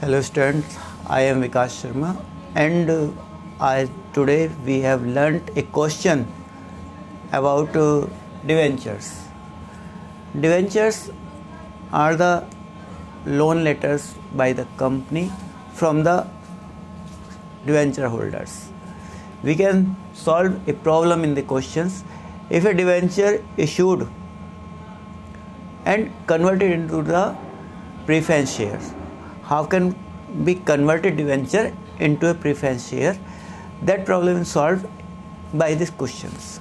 Hello students, I am Vikas Sharma and today we have learnt a question about debentures. Debentures are the loan letters by the company from the debenture holders. We can solve a problem in the questions if a debenture issued and converted into the preference shares. How can be converted debenture into a preference share? That problem is solved by these questions.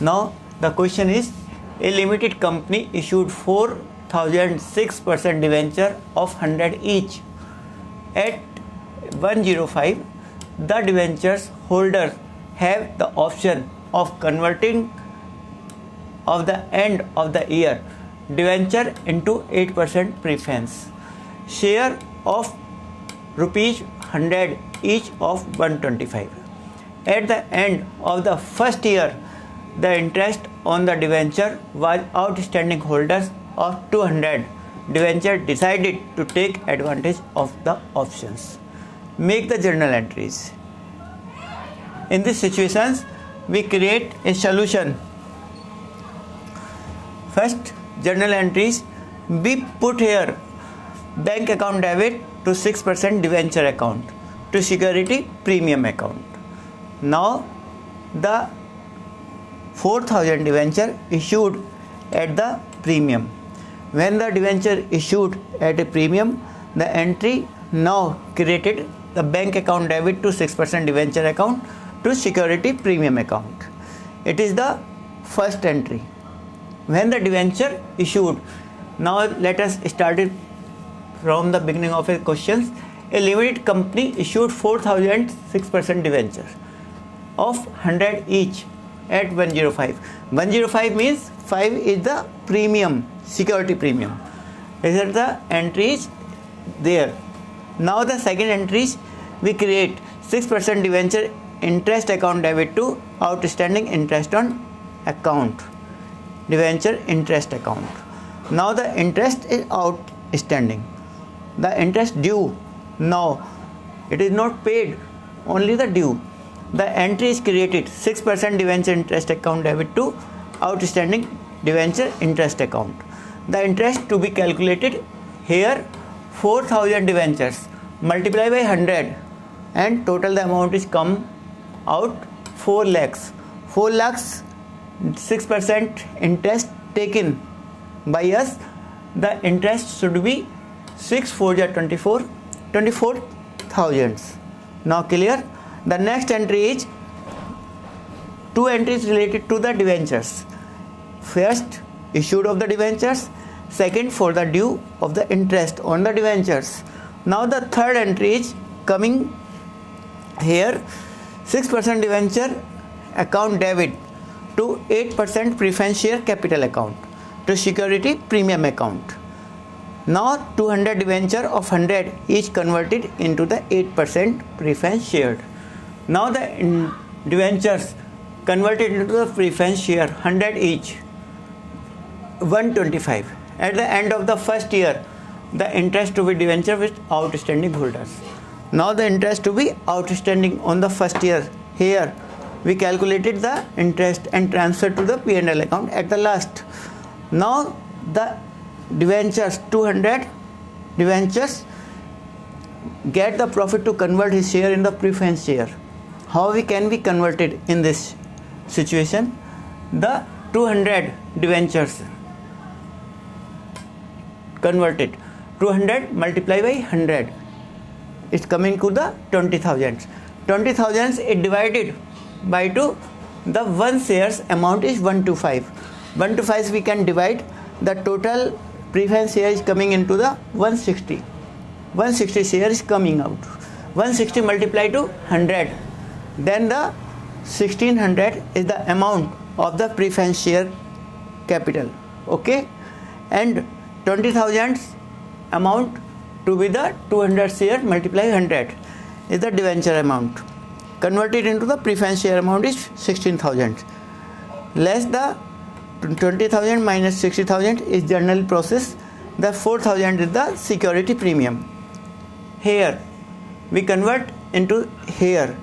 Now the question is, a limited company issued 4,006% debenture of 100 each. At 105, the debentures holders have the option of converting of the end of the year debenture into 8% preference share of rupees 100 each of 125. At the end of the first year, the interest on the debenture was outstanding holders of 200 debenture decided to take advantage of the options. Make the journal entries. In these situations, we create a solution. First, journal entries be put here. Bank account debit to 6% debenture account to security premium account. Now the 4,000 debenture issued at the premium. When the debenture issued at a premium, the entry now created the bank account debit to 6% debenture account to security premium account. It is the first entry. When the debenture issued, now let us start it from the beginning of a questions. A limited company issued 4,006% debenture of 100 each at 105. 105 means 5 is the premium, security premium. These are the entries there. Now the second entries we create 6% debenture interest account debit to outstanding interest on account, debenture interest account. Now the interest is outstanding. The interest due, now it is not paid, only the due. The entry is created 6% debenture interest account debit to outstanding debenture interest account. The interest to be calculated here 4,000 debentures multiply by 100 and total the amount is come out 4 lakhs. 4 lakhs 6% interest taken by us, the interest should be 6 4 24, 24,000. Now clear? The next entry is two entries related to the debentures. First, issued of the debentures. Second, for the due of the interest on the debentures. Now the third entry is coming here, 6% debenture account debit to 8% preference share capital account to security premium account. Now 200 debenture of 100 each converted into the 8% preference shared. Now the debentures converted into the preference share 100 each 125. At the end of the first year, the interest to be debenture with outstanding holders. Now the interest to be outstanding on the first year, here we calculated the interest and transferred to the P&L account at the last. Now the debentures 200 debentures get the profit to convert his share in the preference share. How we can be converted in this situation? The 200 debentures converted, 200 multiplied by 100 is coming to the 20,000. 20,000 is divided by 2. The one shares amount is 125. 125 we can divide. The total preference share is coming into the 160. 160 share is coming out. 160 multiplied to 100. Then the 1600 is the amount of the preference share capital. Okay, and 20,000 amount to be the 200 share multiply 100 is the debenture amount. Converted into the preference share amount is 16,000. Less the 20,000 minus 60,000 is general process. The 4,000 is the security premium. here, we convert into here.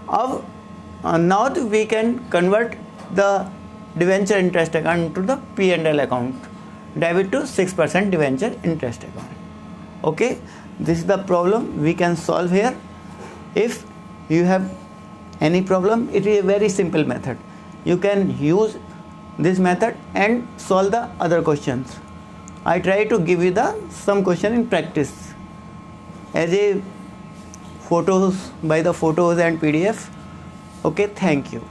Now we can convert the debenture interest account to the P&L account, debit to 6% debenture interest account. Okay, this is the problem we can solve here. If you have any problem, it is a very simple method. You can use this method and solve the other questions. I try to give you some question in practice as a photos by the photos and PDF. Okay, thank you.